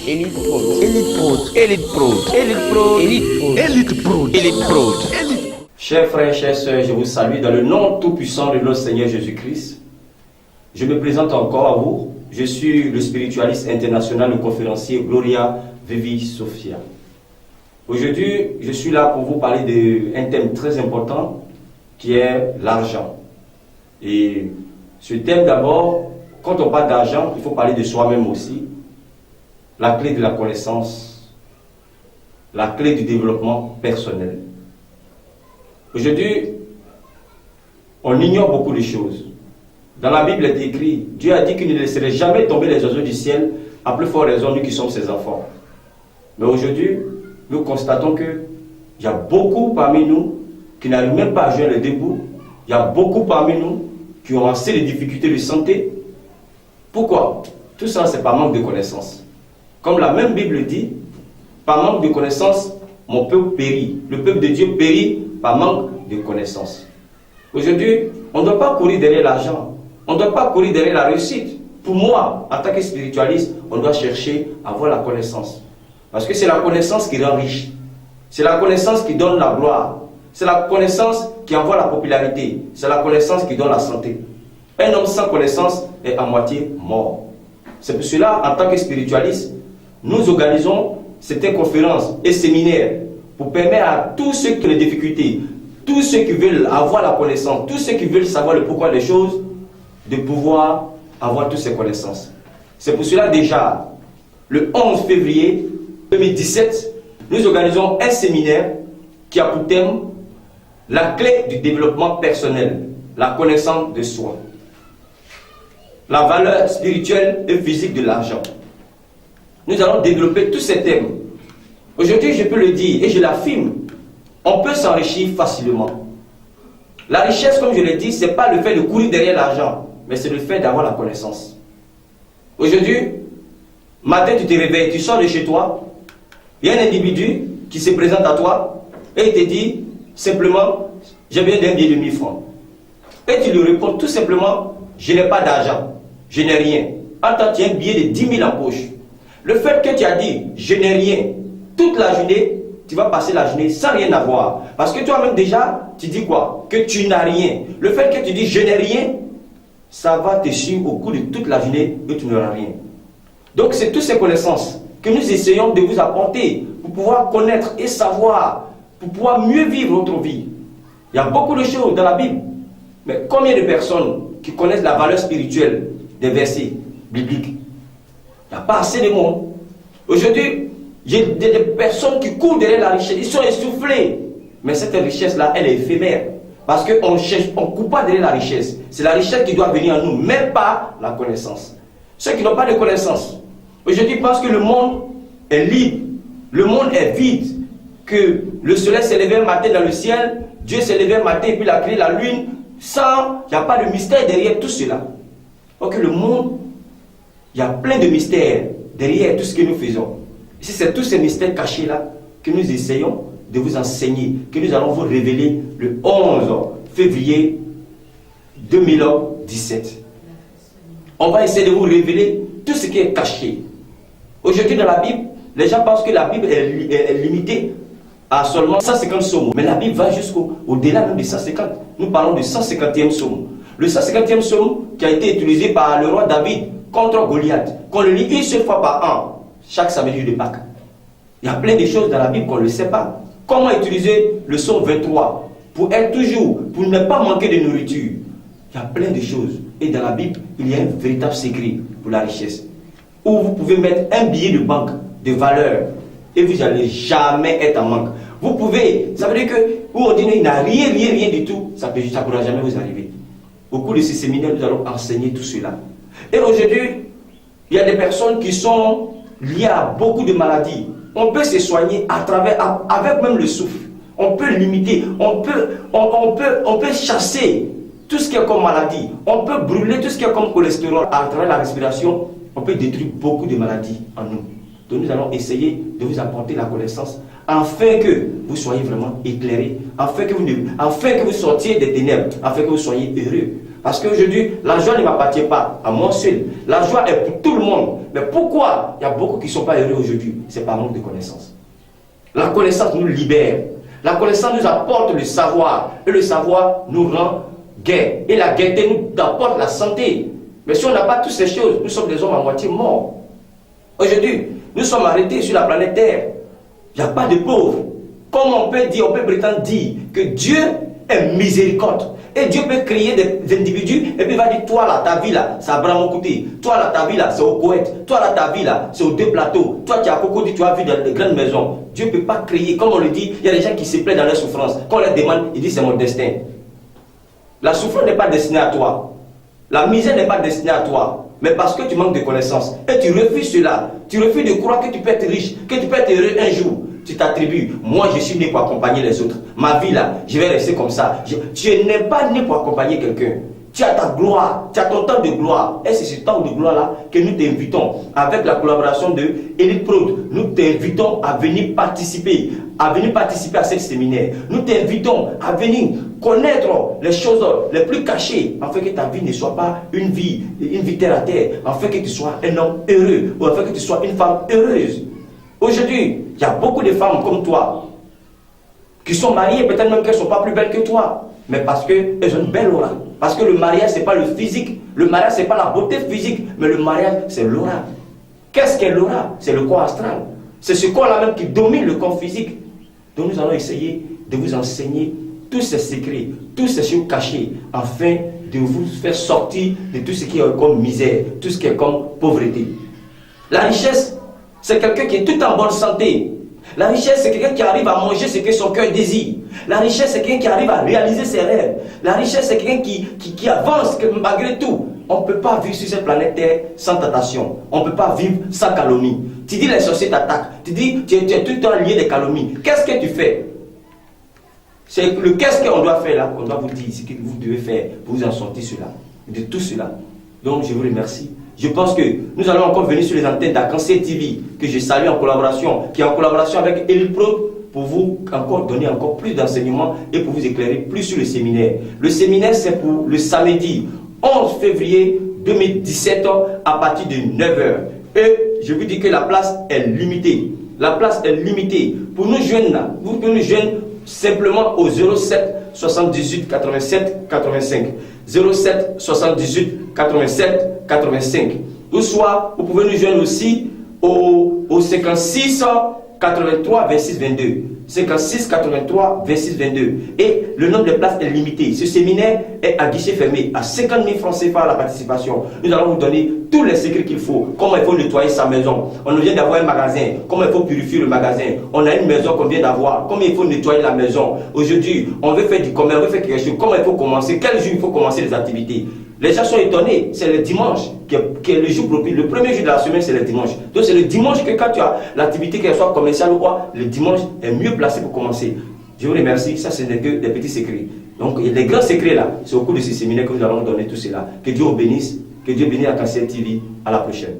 Elite Prod. Elite Prod. Elite Prod. Elite Prod. Elite Prod. Elite Prod. Chers frères, chères sœurs, je vous salue dans le nom tout-puissant de notre Seigneur Jésus-Christ. Je me présente encore à vous. Je suis le spiritualiste international, le conférencier Gloria Vivi Sophia. Aujourd'hui, je suis là pour vous parler d'un thème très important qui est l'argent. Et ce thème d'abord, quand on parle d'argent, il faut parler de soi-même aussi. La clé de la connaissance, la clé du développement personnel. Aujourd'hui, on ignore beaucoup de choses. Dans la Bible, il est écrit, Dieu a dit qu'il ne laisserait jamais tomber les oiseaux du ciel, à plus forte raison, nous qui sommes ses enfants. Mais aujourd'hui, nous constatons qu'il y a beaucoup parmi nous qui n'arrivent même pas à joindre le debout. Il y a beaucoup parmi nous qui ont assez de difficultés de santé. Pourquoi? Tout ça, c'est par manque de connaissance. Comme la même Bible dit, par manque de connaissance, mon peuple périt. Le peuple de Dieu périt par manque de connaissance. Aujourd'hui, on ne doit pas courir derrière l'argent. On ne doit pas courir derrière la réussite. Pour moi, en tant que spiritualiste, on doit chercher à avoir la connaissance. Parce que c'est la connaissance qui rend riche. C'est la connaissance qui donne la gloire. C'est la connaissance qui envoie la popularité. C'est la connaissance qui donne la santé. Un homme sans connaissance est à moitié mort. C'est pour cela, en tant que spiritualiste, nous organisons certaines conférences et séminaires pour permettre à tous ceux qui ont des difficultés, tous ceux qui veulent avoir la connaissance, tous ceux qui veulent savoir le pourquoi des choses, de pouvoir avoir toutes ces connaissances. C'est pour cela déjà, le 11 février 2017, nous organisons un séminaire qui a pour thème la clé du développement personnel, la connaissance de soi, la valeur spirituelle et physique de l'argent. Nous allons développer tous ces thèmes. Aujourd'hui, je peux le dire et je l'affirme, on peut s'enrichir facilement. La richesse, comme je l'ai dit, ce n'est pas le fait de courir derrière l'argent, mais c'est le fait d'avoir la connaissance. Aujourd'hui, matin, tu te réveilles, tu sors de chez toi, il y a un individu qui se présente à toi et il te dit simplement, j'ai besoin d'un billet de 1000 francs. Et tu lui réponds tout simplement, je n'ai pas d'argent, je n'ai rien. Attends, tu as un billet de 10 000 en poche. Le fait que tu as dit, je n'ai rien, toute la journée, tu vas passer la journée sans rien avoir. Parce que toi-même déjà, tu dis quoi? Que tu n'as rien. Le fait que tu dis, je n'ai rien, ça va te suivre au cours de toute la journée et tu n'auras rien. Donc c'est toutes ces connaissances que nous essayons de vous apporter pour pouvoir connaître et savoir, pour pouvoir mieux vivre notre vie. Il y a beaucoup de choses dans la Bible. Mais combien de personnes qui connaissent la valeur spirituelle des versets bibliques? Il n'y a pas assez de monde. Aujourd'hui, il y a des personnes qui courent derrière la richesse. Ils sont essoufflés. Mais cette richesse-là, elle est éphémère. Parce qu'on ne court pas derrière la richesse. C'est la richesse qui doit venir à nous, même pas la connaissance. Ceux qui n'ont pas de connaissance, aujourd'hui pensent que le monde est libre. Le monde est vide. Que le soleil s'est levé un matin dans le ciel, Dieu s'est levé un matin et puis il a créé la lune. Sans, il n'y a pas de mystère derrière tout cela. Donc le monde, il y a plein de mystères derrière tout ce que nous faisons. Et c'est tous ces mystères cachés-là que nous essayons de vous enseigner, que nous allons vous révéler le 11 février 2017. On va essayer de vous révéler tout ce qui est caché. Aujourd'hui dans la Bible, les gens pensent que la Bible est limitée à seulement 150 psaumes. Mais la Bible va jusqu'au-delà même de 150. Nous parlons du 150e psaume. Le 150e psaume qui a été utilisé par le roi David contre Goliath, qu'on le lit une seule fois par an, chaque samedi de Pâques. Il y a plein de choses dans la Bible qu'on ne sait pas. Comment utiliser le psaume 23 pour être toujours, pour ne pas manquer de nourriture. Il y a plein de choses. Et dans la Bible, il y a un véritable secret pour la richesse. Où vous pouvez mettre un billet de banque de valeur et vous n'allez jamais être en manque. Vous pouvez, ça veut dire que, où on dit il n'a rien du tout, ça ne pourra jamais vous arriver. Au cours de ces séminaires, nous allons enseigner tout cela. Et aujourd'hui, il y a des personnes qui sont liées à beaucoup de maladies. On peut se soigner à travers, avec même le souffle. On peut limiter, on peut chasser tout ce qui est comme maladie. On peut brûler tout ce qui est comme cholestérol à travers la respiration. On peut détruire beaucoup de maladies en nous. Donc nous allons essayer de vous apporter la connaissance afin que vous soyez vraiment éclairés, afin que vous sortiez des ténèbres, afin que vous soyez heureux. Parce qu'aujourd'hui, la joie ne m'appartient pas à moi seul. La joie est pour tout le monde. Mais pourquoi il y a beaucoup qui ne sont pas heureux aujourd'hui? C'est par manque de connaissance. La connaissance nous libère. La connaissance nous apporte le savoir. Et le savoir nous rend gai. Et la gaieté nous apporte la santé. Mais si on n'a pas toutes ces choses, nous sommes des hommes à moitié morts. Aujourd'hui, nous sommes arrêtés sur la planète Terre. Il n'y a pas de pauvres. Comment on peut dire, on peut prétendre dire que Dieu est miséricorde. Et Dieu peut créer des individus et puis il va dire, toi là, ta vie là, c'est à Bramokouté. Toi là, ta vie là, c'est au Koweït. Toi là, ta vie là, c'est aux deux plateaux. Toi, tu as Cocody, tu as vu dans des grandes maisons. Dieu ne peut pas créer. Comme on le dit, il y a des gens qui se plaignent dans leur souffrance. Quand on leur demande, ils disent, c'est mon destin. La souffrance n'est pas destinée à toi. La misère n'est pas destinée à toi. Mais parce que tu manques de connaissances. Et tu refuses cela. Tu refuses de croire que tu peux être riche, que tu peux être heureux un jour. Tu t'attribues, moi je suis né pour accompagner les autres. Ma vie là, je vais rester comme ça. Tu n'es pas né pour accompagner quelqu'un. Tu as ta gloire, tu as ton temps de gloire. Et c'est ce temps de gloire là que nous t'invitons, avec la collaboration de Elite Prod, nous t'invitons à venir participer à ce séminaire. Nous t'invitons à venir connaître les choses les plus cachées, afin que ta vie ne soit pas une vie terre à terre, afin que tu sois un homme heureux, ou afin que tu sois une femme heureuse. Aujourd'hui, il y a beaucoup de femmes comme toi qui sont mariées, peut-être même qu'elles ne sont pas plus belles que toi, mais parce qu'elles ont une belle aura. Parce que le mariage, ce n'est pas le physique, le mariage, ce n'est pas la beauté physique, mais le mariage, c'est l'aura. Qu'est-ce qu'est l'aura? C'est le corps astral. C'est ce corps-là même qui domine le corps physique. Donc nous allons essayer de vous enseigner tous ces secrets, tous ces choses cachées, afin de vous faire sortir de tout ce qui est comme misère, tout ce qui est comme pauvreté. La richesse, c'est quelqu'un qui est tout en bonne santé. La richesse, c'est quelqu'un qui arrive à manger ce que son cœur désire. La richesse, c'est quelqu'un qui arrive à réaliser ses rêves. La richesse, c'est quelqu'un qui avance malgré tout. On ne peut pas vivre sur cette planète Terre sans tentation. On ne peut pas vivre sans calomnie. Tu dis les sorciers t'attaquent. Tu dis tu es tout le temps lié des calomnies. Qu'est-ce que tu fais? C'est le qu'est-ce qu'on doit faire là, qu'on doit vous dire, ce que vous devez faire pour vous en sortir de tout cela. Donc je vous remercie. Je pense que nous allons encore venir sur les antennes d'Arc-en-Ciel TV, que je salue en collaboration, qui est en collaboration avec Elite Prod, pour vous encore donner encore plus d'enseignements et pour vous éclairer plus sur le séminaire. Le séminaire, c'est pour le samedi 11 février 2017 à partir de 9h. Et je vous dis que la place est limitée. La place est limitée. Pour nous jeunes là, vous pouvez nous joindre simplement au 07 78 87 85. 07 78 87 85. Ou soit, vous pouvez nous joindre aussi au 56 83 26 22. 56 83 26 22. Et le nombre de places est limité. Ce séminaire est à guichet fermé, à 50 000 francs CFA à la participation. Nous allons vous donner tous les secrets qu'il faut. Comment il faut nettoyer sa maison. On vient d'avoir un magasin. Comment il faut purifier le magasin. On a une maison qu'on vient d'avoir. Comment il faut nettoyer la maison. Aujourd'hui, on veut faire du commerce, on veut faire quelque chose. Comment il faut commencer. Quel jour il faut commencer les activités. Les gens sont étonnés, c'est le dimanche qui est le jour propice. Le premier jour de la semaine, c'est le dimanche. Donc c'est le dimanche que quand tu as l'activité, qu'elle soit commerciale ou quoi, le dimanche est mieux placé pour commencer. Je vous remercie, ça c'est des petits secrets. Donc les grands secrets là, c'est au cours de ce séminaire que nous allons donner tout cela. Que Dieu vous bénisse, que Dieu bénisse Arc-en-Ciel TV. À la prochaine.